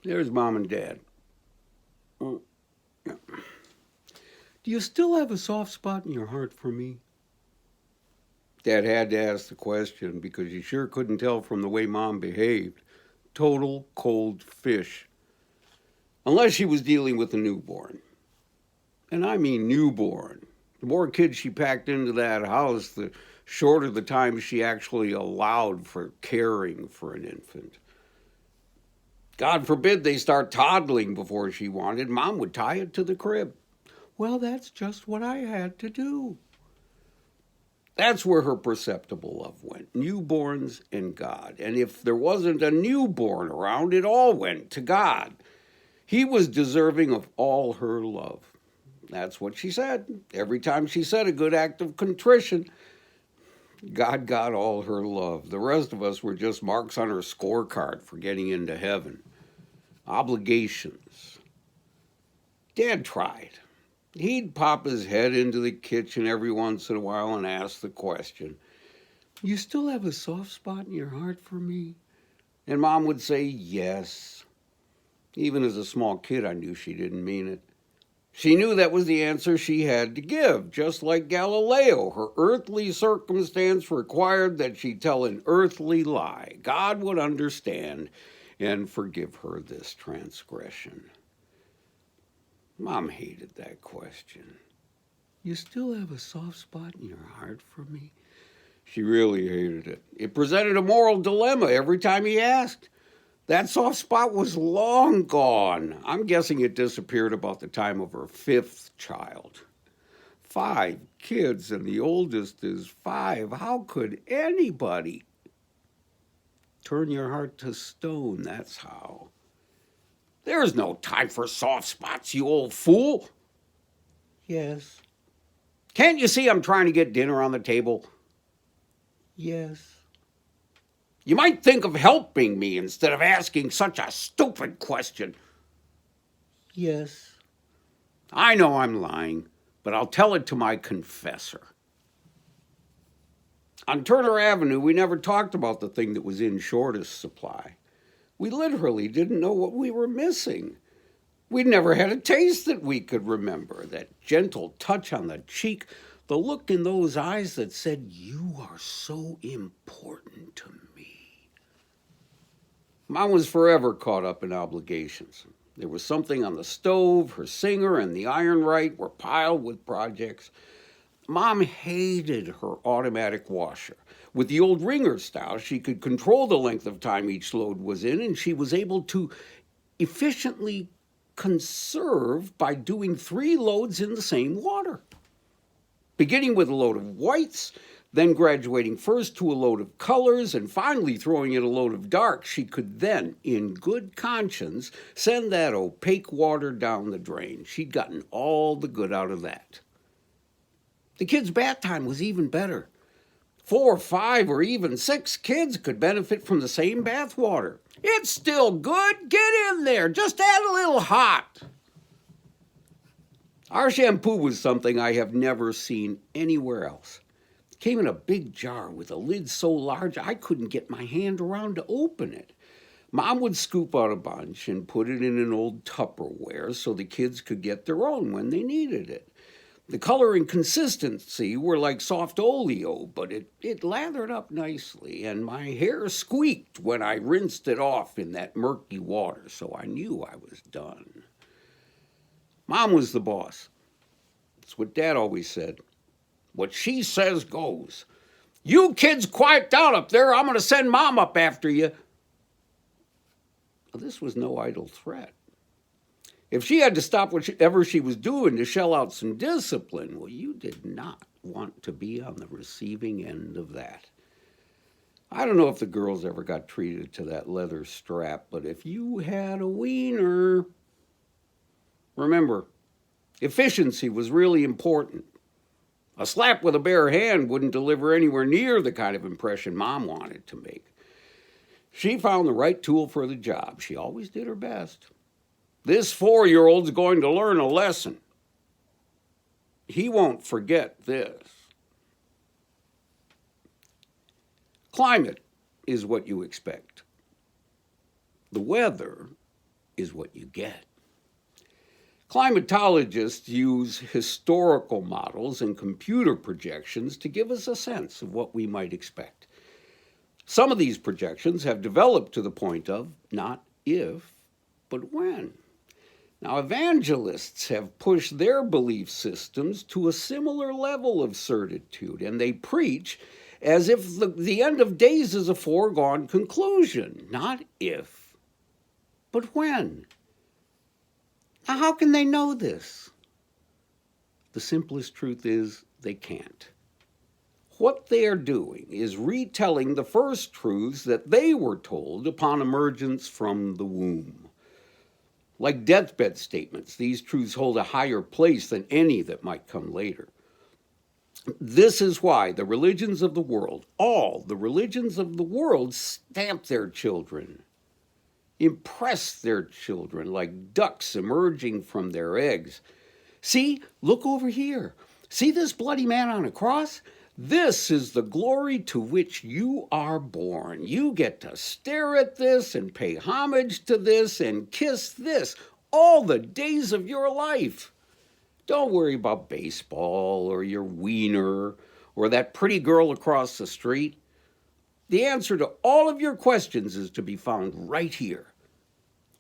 There's Mom and Dad. Well, yeah. Do you still have a soft spot in your heart for me? Dad had to ask the question because you sure couldn't tell from the way Mom behaved. Total cold fish. Unless she was dealing with a newborn. And I mean newborn. The more kids she packed into that house, the shorter the time she actually allowed for caring for an infant. God forbid they start toddling before she wanted. Mom would tie it to the crib. Well, that's just what I had to do. That's where her perceptible love went. Newborns and God. And if there wasn't a newborn around, it all went to God. He was deserving of all her love. That's what she said. Every time she said a good act of contrition, God got all her love. The rest of us were just marks on her scorecard for getting into heaven. Obligations. Dad tried. He'd pop his head into the kitchen every once in a while and ask the question, "You still have a soft spot in your heart for me?" And Mom would say, "Yes." Even as a small kid, I knew she didn't mean it. She knew that was the answer she had to give. Just like Galileo, her earthly circumstance required that she tell an earthly lie. God would understand and forgive her this transgression. Mom hated that question. You still have a soft spot in your heart for me? She really hated it. It presented a moral dilemma every time he asked. That soft spot was long gone. I'm guessing it disappeared about the time of her fifth child. 5 kids, and the oldest is 5. How could anybody turn your heart to stone? That's how. There's no time for soft spots, you old fool. Yes. Can't you see I'm trying to get dinner on the table? Yes. You might think of helping me instead of asking such a stupid question. Yes. I know I'm lying, but I'll tell it to my confessor. On Turner Avenue, we never talked about the thing that was in shortest supply. We literally didn't know what we were missing. We'd never had a taste that we could remember. That gentle touch on the cheek, the look in those eyes that said, "You are so important to me." Mom was forever caught up in obligations. There was something on the stove, her singer and the ironwright were piled with projects. Mom hated her automatic washer. With the old wringer style, she could control the length of time each load was in, and she was able to efficiently conserve by doing 3 loads in the same water. Beginning with a load of whites, then graduating first to a load of colors, and finally throwing in a load of darks, she could then, in good conscience, send that opaque water down the drain. She'd gotten all the good out of that. The kids' bath time was even better. 4, 5, or even 6 kids could benefit from the same bath water. It's still good. Get in there. Just add a little hot. Our shampoo was something I have never seen anywhere else. It came in a big jar with a lid so large I couldn't get my hand around to open it. Mom would scoop out a bunch and put it in an old Tupperware so the kids could get their own when they needed it. The color and consistency were like soft oleo, but it lathered up nicely, and my hair squeaked when I rinsed it off in that murky water, so I knew I was done. Mom was the boss. That's what Dad always said. What she says goes. You kids quiet down up there. I'm going to send Mom up after you. Well, this was no idle threat. If she had to stop whatever she was doing to shell out some discipline, well, you did not want to be on the receiving end of that. I don't know if the girls ever got treated to that leather strap, but if you had a wiener, remember, efficiency was really important. A slap with a bare hand wouldn't deliver anywhere near the kind of impression Mom wanted to make. She found the right tool for the job. She always did her best. This 4-year-old's going to learn a lesson. He won't forget this. Climate is what you expect. The weather is what you get. Climatologists use historical models and computer projections to give us a sense of what we might expect. Some of these projections have developed to the point of not if, but when. Now, evangelists have pushed their belief systems to a similar level of certitude, and they preach as if the end of days is a foregone conclusion, not if, but when. Now, how can they know this? The simplest truth is they can't. What they are doing is retelling the first truths that they were told upon emergence from the womb. Like deathbed statements, these truths hold a higher place than any that might come later. This is why the religions of the world, all the religions of the world, stamp their children, impress their children like ducks emerging from their eggs. See, look over here. See this bloody man on a cross? This is the glory to which you are born. You get to stare at this and pay homage to this and kiss this all the days of your life. Don't worry about baseball or your wiener or that pretty girl across the street. The answer to all of your questions is to be found right here.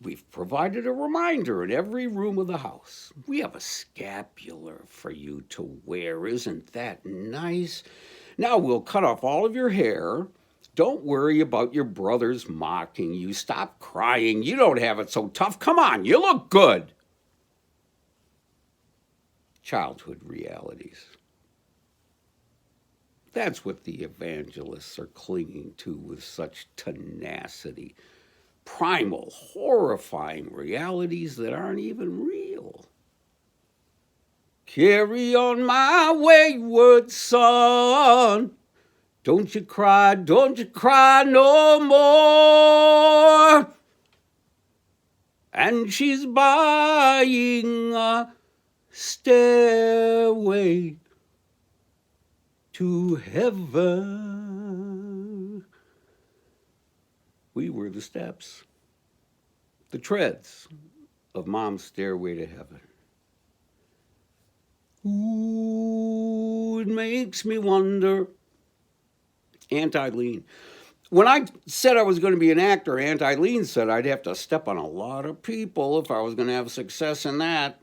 We've provided a reminder in every room of the house. We have a scapular for you to wear. Isn't that nice? Now we'll cut off all of your hair. Don't worry about your brothers mocking you. Stop crying. You don't have it so tough. Come on, you look good. Childhood realities. That's what the evangelists are clinging to with such tenacity. Primal, horrifying realities that aren't even real. Carry on, my wayward son. Don't you cry no more. And she's buying a stairway to heaven. We were the steps, the treads of Mom's stairway to heaven. Ooh, it makes me wonder. Aunt Eileen. When I said I was going to be an actor, Aunt Eileen said I'd have to step on a lot of people if I was going to have success in that.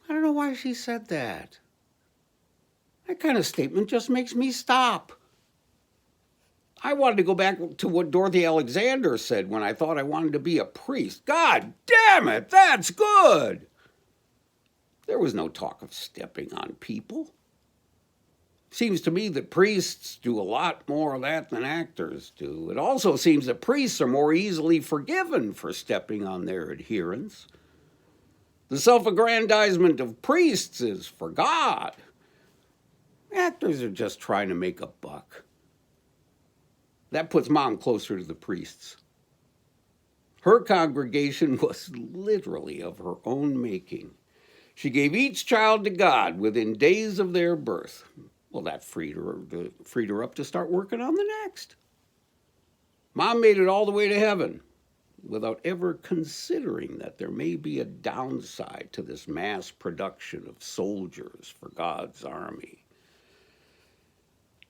I don't know why she said that. That kind of statement just makes me stop. I wanted to go back to what Dorothy Alexander said when I thought I wanted to be a priest. God damn it, that's good. There was no talk of stepping on people. Seems to me that priests do a lot more of that than actors do. It also seems that priests are more easily forgiven for stepping on their adherents. The self-aggrandizement of priests is for God. Actors are just trying to make a buck. That puts Mom closer to the priests. Her congregation was literally of her own making. She gave each child to God within days of their birth. Well, that freed her up to start working on the next. Mom made it all the way to heaven without ever considering that there may be a downside to this mass production of soldiers for God's army.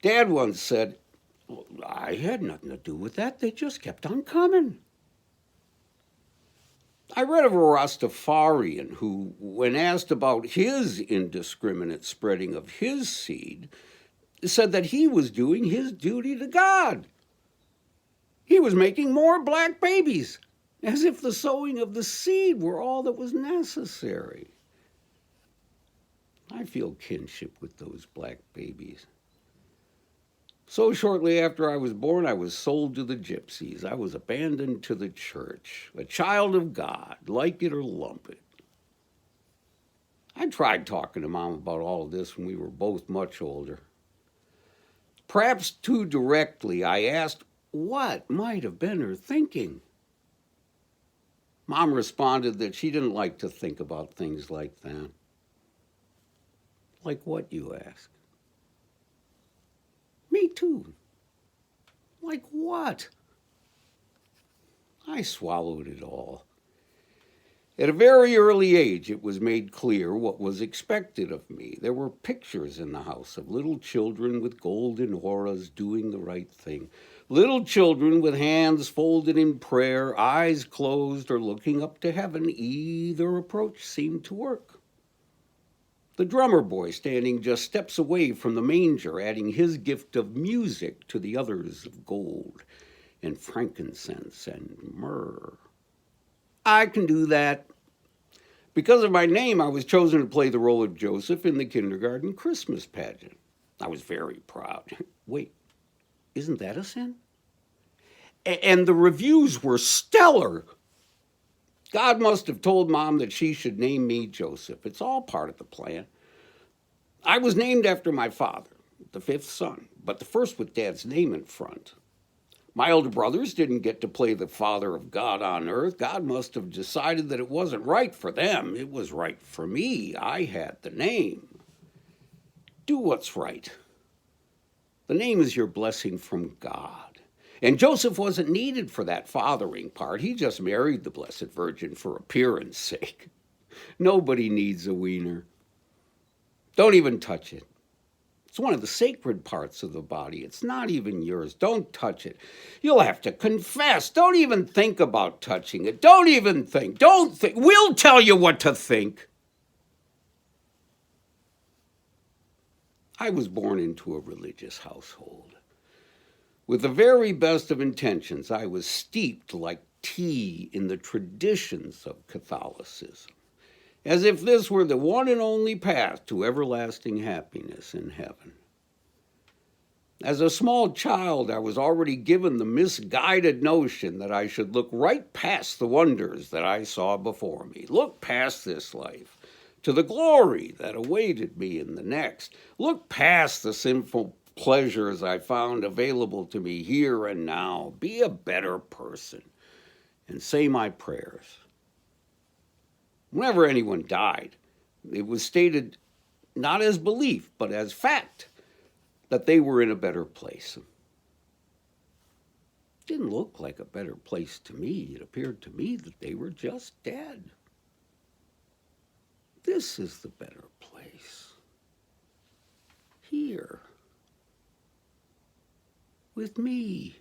Dad once said, well, I had nothing to do with that. They just kept on coming. I read of a Rastafarian who, when asked about his indiscriminate spreading of his seed, said that he was doing his duty to God. He was making more black babies, as if the sowing of the seed were all that was necessary. I feel kinship with those black babies. So shortly after I was born, I was sold to the gypsies. I was abandoned to the church, a child of God, like it or lump it. I tried talking to Mom about all of this when we were both much older. Perhaps too directly, I asked what might have been her thinking. Mom responded that she didn't like to think about things like that. Like what, you ask? Me too. Like what? I swallowed it all. At a very early age, it was made clear what was expected of me. There were pictures in the house of little children with golden auras doing the right thing. Little children with hands folded in prayer, eyes closed, or looking up to heaven. Either approach seemed to work. The drummer boy standing just steps away from the manger, adding his gift of music to the others of gold and frankincense and myrrh. I can do that. Because of my name, I was chosen to play the role of Joseph in the kindergarten Christmas pageant. I was very proud. Wait, isn't that a sin? And the reviews were stellar. God must have told Mom that she should name me Joseph. It's all part of the plan. I was named after my father, the fifth son, but the first with Dad's name in front. My older brothers didn't get to play the father of God on earth. God must have decided that it wasn't right for them. It was right for me. I had the name. Do what's right. The name is your blessing from God. And Joseph wasn't needed for that fathering part. He just married the Blessed Virgin for appearance sake. Nobody needs a wiener. Don't even touch it. It's one of the sacred parts of the body. It's not even yours. Don't touch it. You'll have to confess. Don't even think about touching it. Don't even think. Don't think. We'll tell you what to think. I was born into a religious household. With the very best of intentions, I was steeped like tea in the traditions of Catholicism, as if this were the one and only path to everlasting happiness in heaven. As a small child, I was already given the misguided notion that I should look right past the wonders that I saw before me, look past this life to the glory that awaited me in the next, look past the sinful pleasures I found available to me here and now, be a better person, and say my prayers. Whenever anyone died, it was stated not as belief, but as fact, that they were in a better place. It didn't look like a better place to me. It appeared to me that they were just dead. This is the better place. Here. With me.